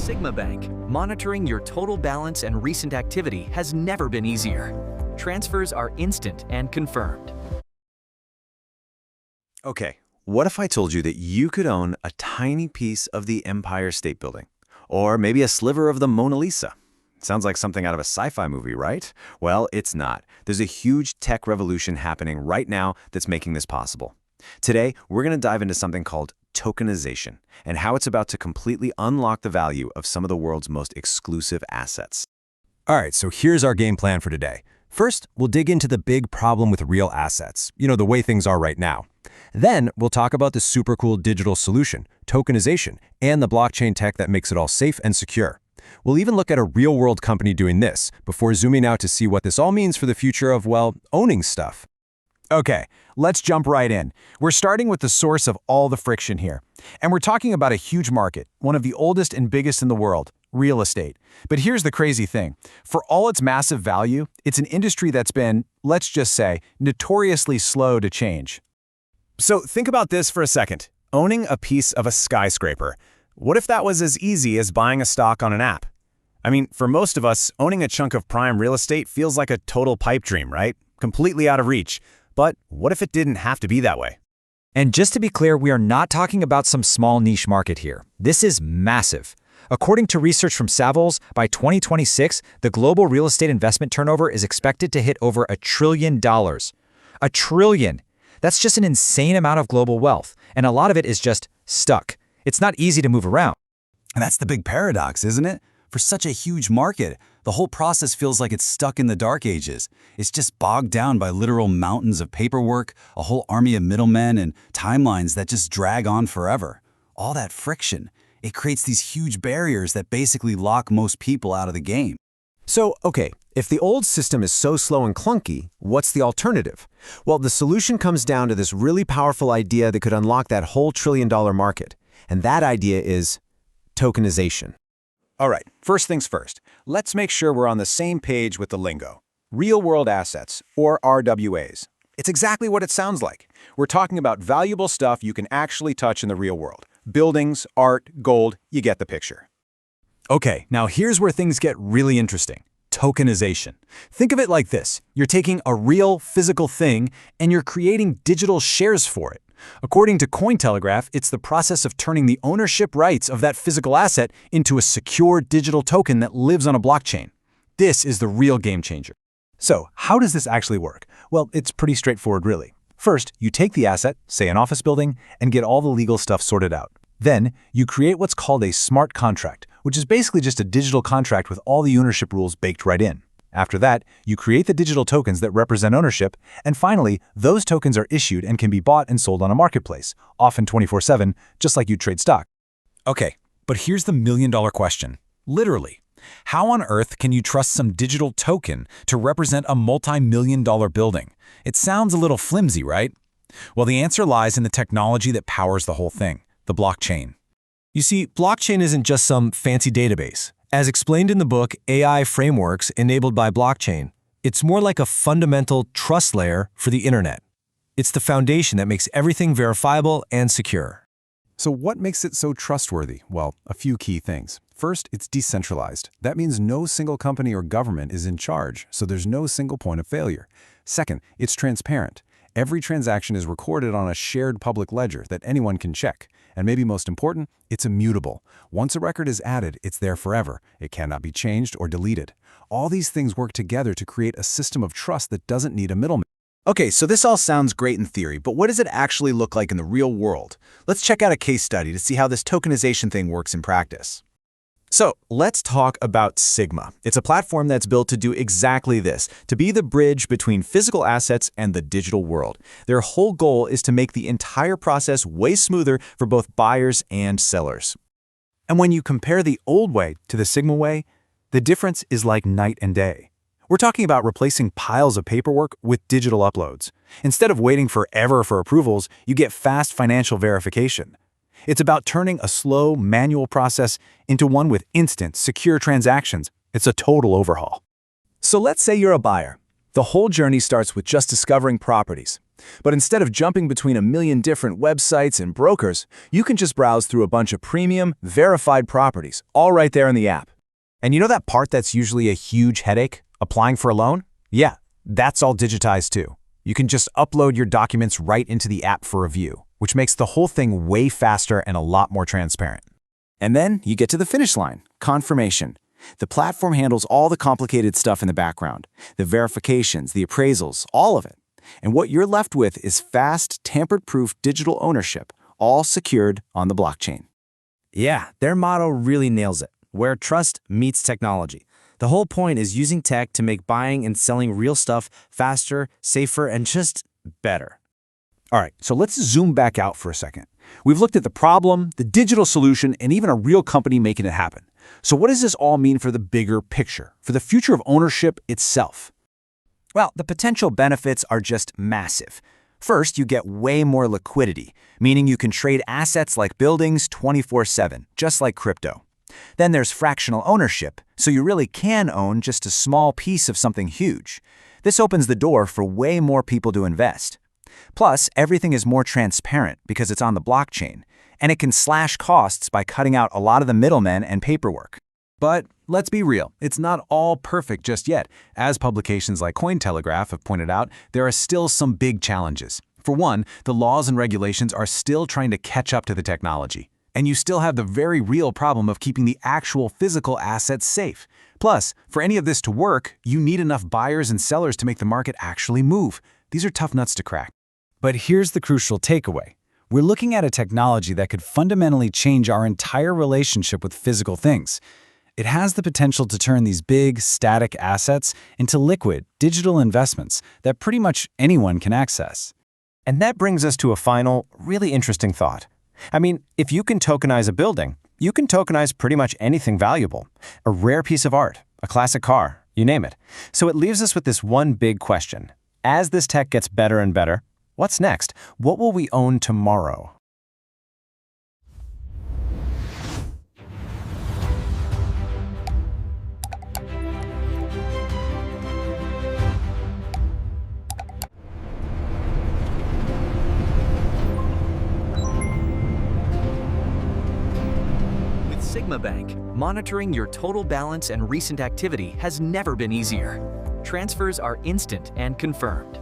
Sigma Bank, monitoring your total balance and recent activity has never been easier. Transfers are instant and confirmed. Okay, what if I told you that you could own a tiny piece of the Empire State Building? Or maybe a sliver of the Mona Lisa? Sounds like something out of a sci-fi movie, right? Well, it's not. There's a huge tech revolution happening right now that's making this possible. Today, we're going to dive into something called tokenization and how it's about to completely unlock the value of some of the world's most exclusive assets. All right, so here's our game plan for today. First, we'll dig into the big problem with real assets, the way things are right now. Then, we'll talk about the super cool digital solution, tokenization, and the blockchain tech that makes it all safe and secure. We'll even look at a real-world company doing this before zooming out to see what this all means for the future of, well, owning stuff. Okay, let's jump right in. We're starting with the source of all the friction here. And we're talking about a huge market, one of the oldest and biggest in the world, real estate. But here's the crazy thing. For all its massive value, it's an industry that's been, let's just say, notoriously slow to change. So think about this for a second. Owning a piece of a skyscraper. What if that was as easy as buying a stock on an app? I mean, for most of us, owning a chunk of prime real estate feels like a total pipe dream, right? Completely out of reach. But what if it didn't have to be that way? And just to be clear, we are not talking about some small niche market here. This is massive. According to research from Savills, by 2026, the global real estate investment turnover is expected to hit over $1 trillion. $1 trillion! That's just an insane amount of global wealth, and a lot of it is just stuck. It's not easy to move around. And that's the big paradox, isn't it? For such a huge market, the whole process feels like it's stuck in the dark ages. It's just bogged down by literal mountains of paperwork, a whole army of middlemen, and timelines that just drag on forever. All that friction, it creates these huge barriers that basically lock most people out of the game. So, okay, if the old system is so slow and clunky, what's the alternative? Well, the solution comes down to this really powerful idea that could unlock that whole $1 trillion market. And that idea is tokenization. All right, first things first. Let's make sure we're on the same page with the lingo. Real-world assets, or RWAs. It's exactly what it sounds like. We're talking about valuable stuff you can actually touch in the real world. Buildings, art, gold, you get the picture. Okay, now here's where things get really interesting. Tokenization. Think of it like this. You're taking a real, physical thing, and you're creating digital shares for it. According to Cointelegraph, it's the process of turning the ownership rights of that physical asset into a secure digital token that lives on a blockchain. This is the real game changer. So, how does this actually work? Well, it's pretty straightforward, really. First, you take the asset, say an office building, and get all the legal stuff sorted out. Then, you create what's called a smart contract, which is basically just a digital contract with all the ownership rules baked right in. After that, you create the digital tokens that represent ownership, and finally, those tokens are issued and can be bought and sold on a marketplace, often 24/7, just like you'd trade stock. Okay, but here's the million-dollar question. Literally, how on earth can you trust some digital token to represent a multi-million-dollar building? It sounds a little flimsy, right? Well, the answer lies in the technology that powers the whole thing, the blockchain. You see, blockchain isn't just some fancy database. As explained in the book AI Frameworks Enabled by Blockchain, it's more like a fundamental trust layer for the internet. It's the foundation that makes everything verifiable and secure. So what makes it so trustworthy? Well, a few key things. First, it's decentralized. That means no single company or government is in charge, so there's no single point of failure. Second, it's transparent. Every transaction is recorded on a shared public ledger that anyone can check. And maybe most important, it's immutable. Once a record is added, it's there forever. It cannot be changed or deleted. All these things work together to create a system of trust that doesn't need a middleman. Okay, so this all sounds great in theory, but what does it actually look like in the real world? Let's check out a case study to see how this tokenization thing works in practice. So let's talk about Sigma. It's a platform that's built to do exactly this, to be the bridge between physical assets and the digital world. Their whole goal is to make the entire process way smoother for both buyers and sellers. And when you compare the old way to the Sigma way, the difference is like night and day. We're talking about replacing piles of paperwork with digital uploads. Instead of waiting forever for approvals, you get fast financial verification. It's about turning a slow, manual process into one with instant, secure transactions. It's a total overhaul. So let's say you're a buyer. The whole journey starts with just discovering properties. But instead of jumping between a million different websites and brokers, you can just browse through a bunch of premium, verified properties, all right there in the app. And you know that part that's usually a huge headache? Applying for a loan? Yeah, that's all digitized too. You can just upload your documents right into the app for review, which makes the whole thing way faster and a lot more transparent. And then you get to the finish line, confirmation. The platform handles all the complicated stuff in the background, the verifications, the appraisals, all of it. And what you're left with is fast, tamper-proof digital ownership, all secured on the blockchain. Yeah, their motto really nails it, where trust meets technology. The whole point is using tech to make buying and selling real stuff faster, safer, and just better. All right, so let's zoom back out for a second. We've looked at the problem, the digital solution, and even a real company making it happen. So what does this all mean for the bigger picture, for the future of ownership itself? Well, the potential benefits are just massive. First, you get way more liquidity, meaning you can trade assets like buildings 24/7, just like crypto. Then there's fractional ownership, so you really can own just a small piece of something huge. This opens the door for way more people to invest. Plus, everything is more transparent because it's on the blockchain, and it can slash costs by cutting out a lot of the middlemen and paperwork. But let's be real, it's not all perfect just yet. As publications like Cointelegraph have pointed out, there are still some big challenges. For one, the laws and regulations are still trying to catch up to the technology. And you still have the very real problem of keeping the actual physical assets safe. Plus, for any of this to work, you need enough buyers and sellers to make the market actually move. These are tough nuts to crack. But here's the crucial takeaway. We're looking at a technology that could fundamentally change our entire relationship with physical things. It has the potential to turn these big, static assets into liquid, digital investments that pretty much anyone can access. And that brings us to a final, really interesting thought. I mean, if you can tokenize a building, you can tokenize pretty much anything valuable. A rare piece of art, a classic car, you name it. So it leaves us with this one big question. As this tech gets better and better, what's next? What will we own tomorrow? Sigma Bank, monitoring your total balance and recent activity has never been easier. Transfers are instant and confirmed.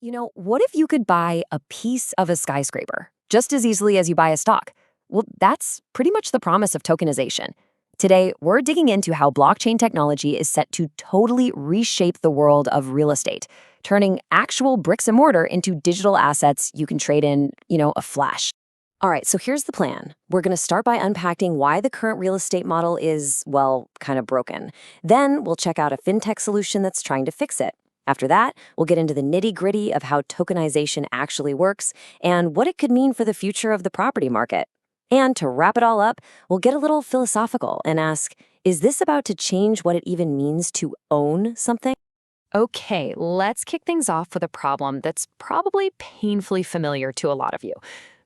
You know, what if you could buy a piece of a skyscraper just as easily as you buy a stock? Well, that's pretty much the promise of tokenization. Today, we're digging into how blockchain technology is set to totally reshape the world of real estate, turning actual bricks and mortar into digital assets you can trade in, a flash. All right, so here's the plan. We're going to start by unpacking why the current real estate model is, well, kind of broken. Then we'll check out a fintech solution that's trying to fix it. After that, we'll get into the nitty-gritty of how tokenization actually works and what it could mean for the future of the property market. And to wrap it all up, we'll get a little philosophical and ask, is this about to change what it even means to own something? Okay, let's kick things off with a problem that's probably painfully familiar to a lot of you.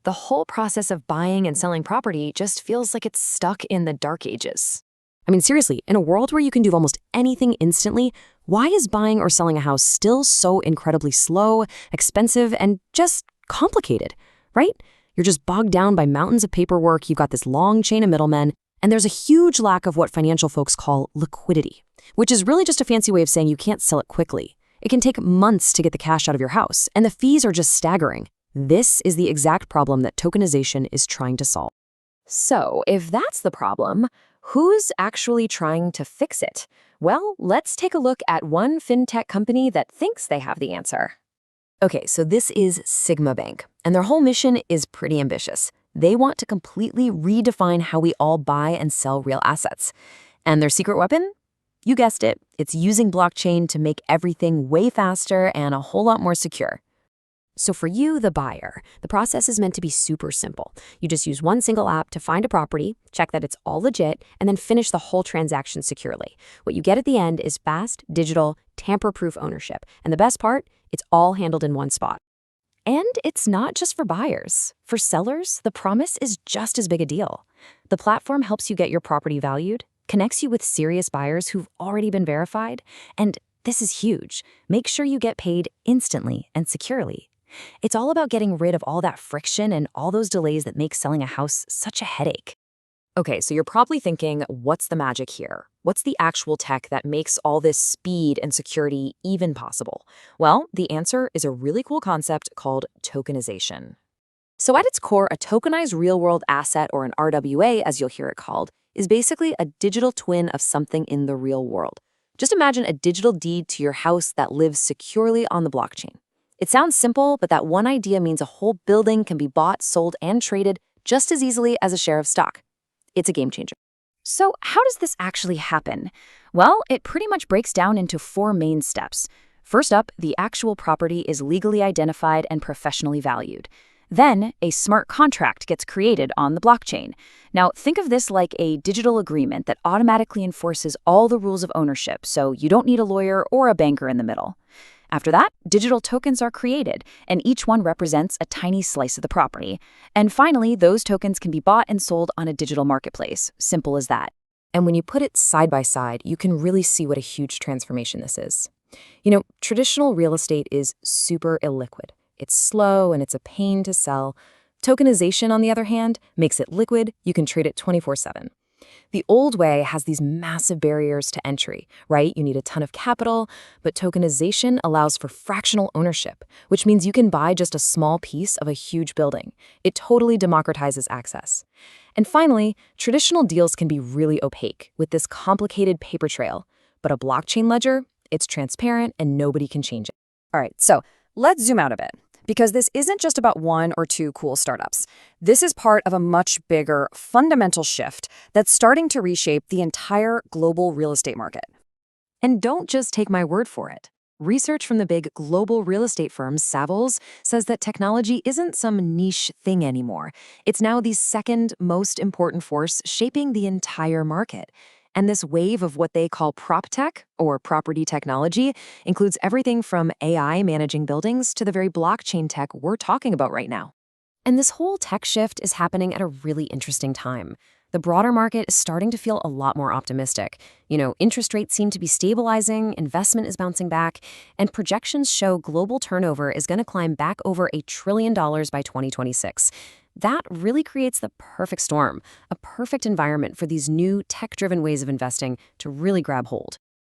The whole process of buying and selling property just feels like it's stuck in the dark ages. I mean, seriously, in a world where you can do almost anything instantly, why is buying or selling a house still so incredibly slow, expensive, and just complicated, right? You're just bogged down by mountains of paperwork, you've got this long chain of middlemen, and there's a huge lack of what financial folks call liquidity, which is really just a fancy way of saying you can't sell it quickly. It can take months to get the cash out of your house, and the fees are just staggering. This is the exact problem that tokenization is trying to solve. So, if that's the problem, who's actually trying to fix it? Well, let's take a look at one fintech company that thinks they have the answer. Okay, so this is Sigma Bank, and their whole mission is pretty ambitious. They want to completely redefine how we all buy and sell real assets. And their secret weapon? You guessed it, it's using blockchain to make everything way faster and a whole lot more secure. So for you, the buyer, the process is meant to be super simple. You just use one single app to find a property, check that it's all legit, and then finish the whole transaction securely. What you get at the end is fast, digital, tamper-proof ownership. And the best part, it's all handled in one spot. And it's not just for buyers. For sellers, the promise is just as big a deal. The platform helps you get your property valued, connects you with serious buyers who've already been verified, and this is huge. Make sure you get paid instantly and securely. It's all about getting rid of all that friction and all those delays that make selling a house such a headache. Okay, so you're probably thinking, what's the magic here? What's the actual tech that makes all this speed and security even possible? Well, the answer is a really cool concept called tokenization. So at its core, a tokenized real-world asset, or an RWA, as you'll hear it called, is basically a digital twin of something in the real world. Just imagine a digital deed to your house that lives securely on the blockchain. It sounds simple, but that one idea means a whole building can be bought, sold, and traded just as easily as a share of stock. It's a game changer. So how does this actually happen? Well, it pretty much breaks down into 4 main steps. First up, the actual property is legally identified and professionally valued. Then, a smart contract gets created on the blockchain. Now, think of this like a digital agreement that automatically enforces all the rules of ownership, so you don't need a lawyer or a banker in the middle. After that, digital tokens are created, and each one represents a tiny slice of the property. And finally, those tokens can be bought and sold on a digital marketplace. Simple as that. And when you put it side by side, you can really see what a huge transformation this is. You know, traditional real estate is super illiquid. It's slow and it's a pain to sell. Tokenization, on the other hand, makes it liquid. You can trade it 24/7. The old way has these massive barriers to entry, right? You need a ton of capital, but tokenization allows for fractional ownership, which means you can buy just a small piece of a huge building. It totally democratizes access. And finally, traditional deals can be really opaque with this complicated paper trail, but a blockchain ledger, it's transparent and nobody can change it. All right, so let's zoom out a bit, because this isn't just about 1 or 2 cool startups. This is part of a much bigger, fundamental shift that's starting to reshape the entire global real estate market. And don't just take my word for it. Research from the big global real estate firm Savills says that technology isn't some niche thing anymore. It's now the second most important force shaping the entire market. And this wave of what they call prop tech, or property technology, includes everything from AI managing buildings to the very blockchain tech we're talking about right now. And this whole tech shift is happening at a really interesting time. The broader market is starting to feel a lot more optimistic. You know, interest rates seem to be stabilizing, investment is bouncing back, and projections show global turnover is going to climb back over $1 trillion by 2026. That really creates the perfect storm, a perfect environment for these new tech-driven ways of investing to really grab hold.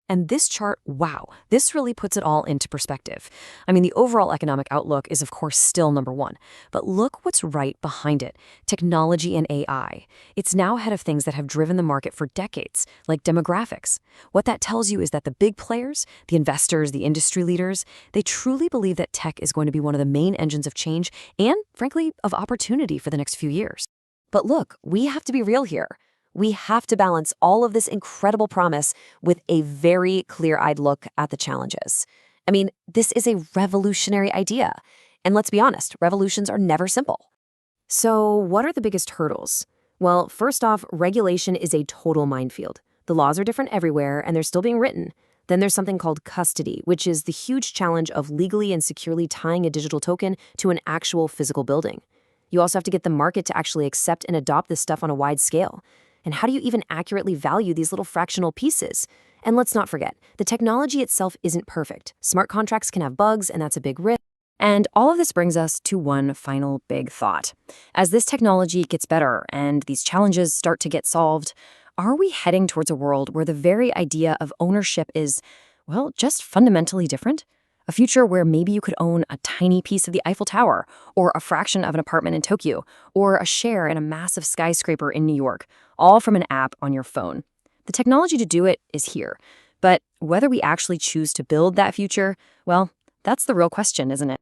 And this chart, wow, this really puts it all into perspective. I mean, the overall economic outlook is, of course, still number one. But look what's right behind it. Technology and AI. It's now ahead of things that have driven the market for decades, like demographics. What that tells you is that the big players, the investors, the industry leaders, they truly believe that tech is going to be one of the main engines of change and, frankly, of opportunity for the next few years. But look, we have to be real here. We have to balance all of this incredible promise with a very clear-eyed look at the challenges. I mean, this is a revolutionary idea. And let's be honest, revolutions are never simple. So what are the biggest hurdles? Well, first off, regulation is a total minefield. The laws are different everywhere, and they're still being written. Then there's something called custody, which is the huge challenge of legally and securely tying a digital token to an actual physical building. You also have to get the market to actually accept and adopt this stuff on a wide scale. And how do you even accurately value these little fractional pieces? And let's not forget, the technology itself isn't perfect. Smart contracts can have bugs, and that's a big risk. And all of this brings us to one final big thought. As this technology gets better and these challenges start to get solved, are we heading towards a world where the very idea of ownership is, well, just fundamentally different? A future where maybe you could own a tiny piece of the Eiffel Tower, or a fraction of an apartment in Tokyo, or a share in a massive skyscraper in New York, all from an app on your phone. The technology to do it is here. But whether we actually choose to build that future, well, that's the real question, isn't it?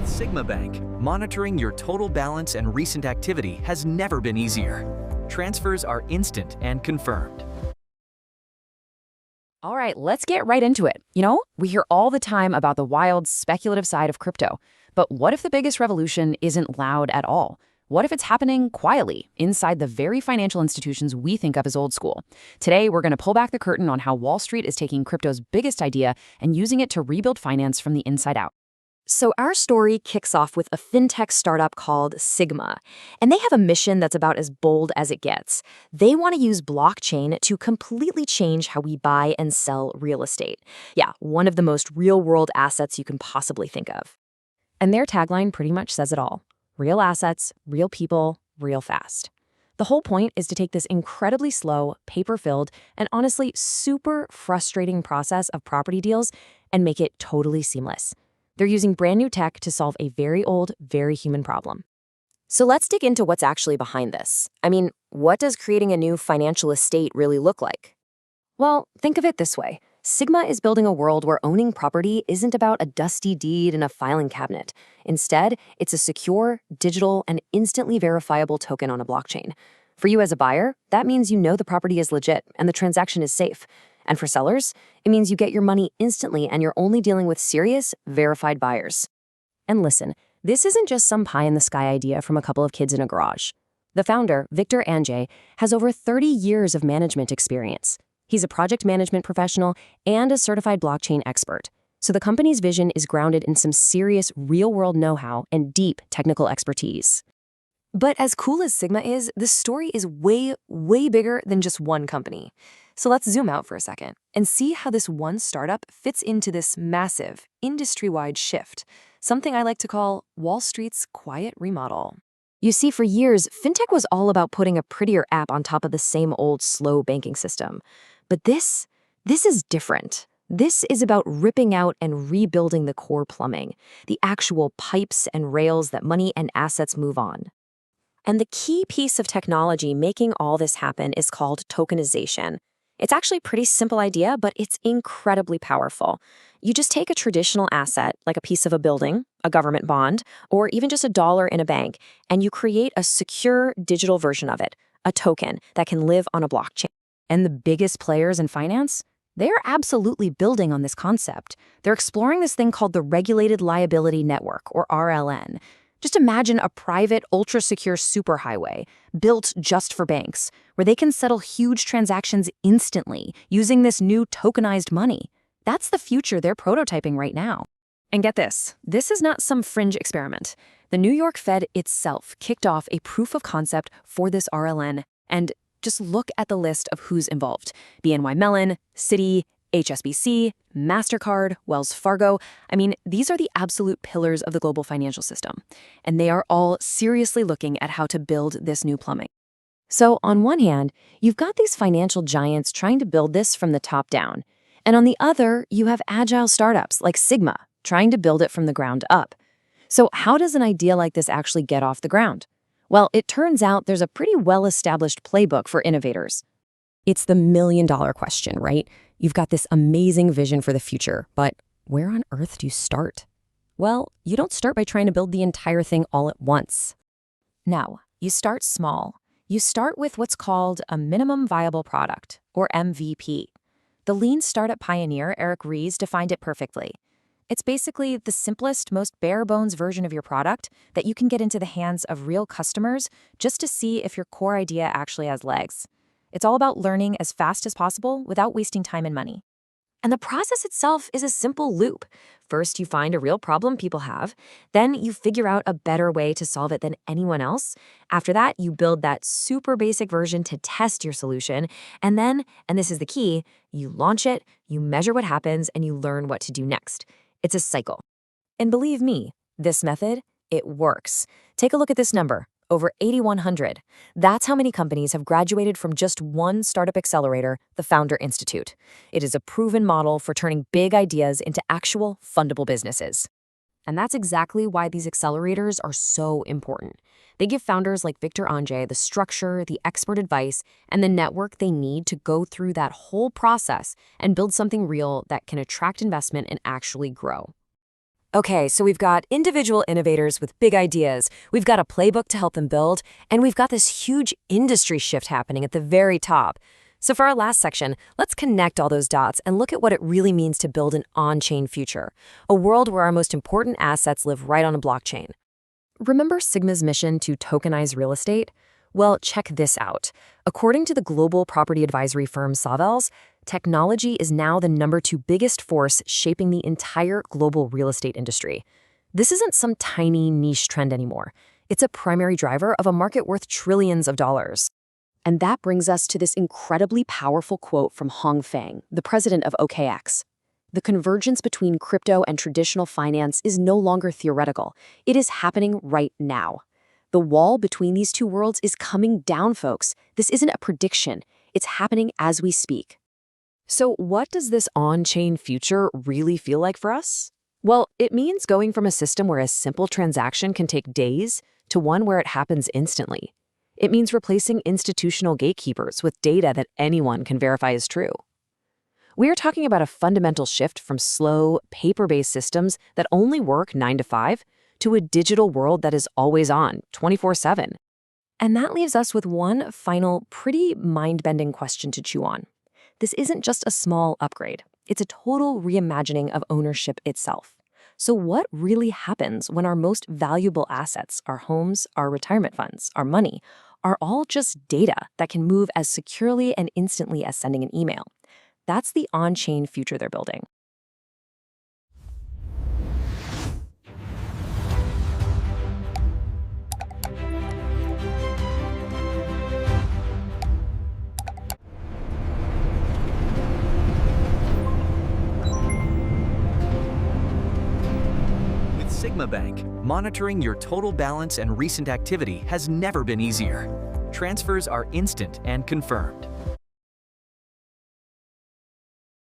Sigma Bank, monitoring your total balance and recent activity has never been easier. Transfers are instant and confirmed. All right, let's get right into it. You know, we hear all the time about the wild, speculative side of crypto. But what if the biggest revolution isn't loud at all? What if it's happening quietly, inside the very financial institutions we think of as old school? Today, we're going to pull back the curtain on how Wall Street is taking crypto's biggest idea and using it to rebuild finance from the inside out. So our story kicks off with a fintech startup called Sigma, and they have a mission that's about as bold as it gets. They want to use blockchain to completely change how we buy and sell real estate. Yeah, one of the most real-world assets you can possibly think of. And their tagline pretty much says it all. Real assets, real people, real fast. The whole point is to take this incredibly slow, paper-filled, and honestly super frustrating process of property deals and make it totally seamless. They're using brand new tech to solve a very old, very human problem. So let's dig into what's actually behind this. I mean, what does creating a new financial estate really look like? Well, think of it this way. Sigma is building a world where owning property isn't about a dusty deed in a filing cabinet. Instead, it's a secure, digital, and instantly verifiable token on a blockchain. For you as a buyer, that means you know the property is legit and the transaction is safe. And for sellers, it means you get your money instantly and you're only dealing with serious, verified buyers. And listen, this isn't just some pie-in-the-sky idea from a couple of kids in a garage. The founder, Victor Anjay, has over 30 years of management experience. He's a project management professional and a certified blockchain expert. So the company's vision is grounded in some serious real-world know-how and deep technical expertise. But as cool as Sigma is, the story is way, way bigger than just one company. So let's zoom out for a second and see how this one startup fits into this massive, industry-wide shift, something I like to call Wall Street's quiet remodel. You see, for years, fintech was all about putting a prettier app on top of the same old, slow banking system. But this is different. This is about ripping out and rebuilding the core plumbing, the actual pipes and rails that money and assets move on. And the key piece of technology making all this happen is called tokenization. It's actually a pretty simple idea, but it's incredibly powerful. You just take a traditional asset, like a piece of a building, a government bond, or even just a dollar in a bank, and you create a secure digital version of it, a token that can live on a blockchain. And the biggest players in finance? They're absolutely building on this concept. They're exploring this thing called the Regulated Liability Network, or RLN. Just imagine a private, ultra-secure superhighway built just for banks, where they can settle huge transactions instantly using this new tokenized money. That's the future they're prototyping right now. And get this is not some fringe experiment. The New York Fed itself kicked off a proof of concept for this RLN, and just look at the list of who's involved. BNY Mellon, Citi, HSBC, MasterCard, Wells Fargo. I mean, these are the absolute pillars of the global financial system, and they are all seriously looking at how to build this new plumbing. So on one hand, you've got these financial giants trying to build this from the top down, and on the other, you have agile startups like Sigma trying to build it from the ground up. So how does an idea like this actually get off the ground? Well, it turns out there's a pretty well-established playbook for innovators. It's the million-dollar question, right? You've got this amazing vision for the future, but where on earth do you start? Well, you don't start by trying to build the entire thing all at once. No, you start small. You start with what's called a minimum viable product, or MVP. The lean startup pioneer, Eric Ries, defined it perfectly. It's basically the simplest, most bare-bones version of your product that you can get into the hands of real customers just to see if your core idea actually has legs. It's all about learning as fast as possible without wasting time and money. And the process itself is a simple loop. First, you find a real problem people have. Then you figure out a better way to solve it than anyone else. After that, you build that super basic version to test your solution. And then, and this is the key, you launch it, you measure what happens, and you learn what to do next. It's a cycle. And believe me, this method, it works. Take a look at this number. Over 8,100. That's how many companies have graduated from just one startup accelerator, the Founder Institute. It is a proven model for turning big ideas into actual fundable businesses. And that's exactly why these accelerators are so important. They give founders like Victor Anjay the structure, the expert advice, and the network they need to go through that whole process and build something real that can attract investment and actually grow. Okay, so we've got individual innovators with big ideas, we've got a playbook to help them build, and we've got this huge industry shift happening at the very top. So for our last section, let's connect all those dots and look at what it really means to build an on-chain future, a world where our most important assets live right on a blockchain. Remember Sigma's mission to tokenize real estate? Well, check this out. According to the global property advisory firm Savills, technology is now the #2 biggest force shaping the entire global real estate industry. This isn't some tiny niche trend anymore. It's a primary driver of a market worth trillions of dollars. And that brings us to this incredibly powerful quote from Hong Feng, the president of OKX. The convergence between crypto and traditional finance is no longer theoretical. It is happening right now. The wall between these two worlds is coming down, folks. This isn't a prediction. It's happening as we speak. So what does this on-chain future really feel like for us? Well, it means going from a system where a simple transaction can take days to one where it happens instantly. It means replacing institutional gatekeepers with data that anyone can verify is true. We are talking about a fundamental shift from slow, paper-based systems that only work 9 to 5 to a digital world that is always on, 24/7. And that leaves us with one final, pretty mind-bending question to chew on. This isn't just a small upgrade. It's a total reimagining of ownership itself. So what really happens when our most valuable assets, our homes, our retirement funds, our money, are all just data that can move as securely and instantly as sending an email? That's the on-chain future they're building. With Sigma Bank, monitoring your total balance and recent activity has never been easier. Transfers are instant and confirmed.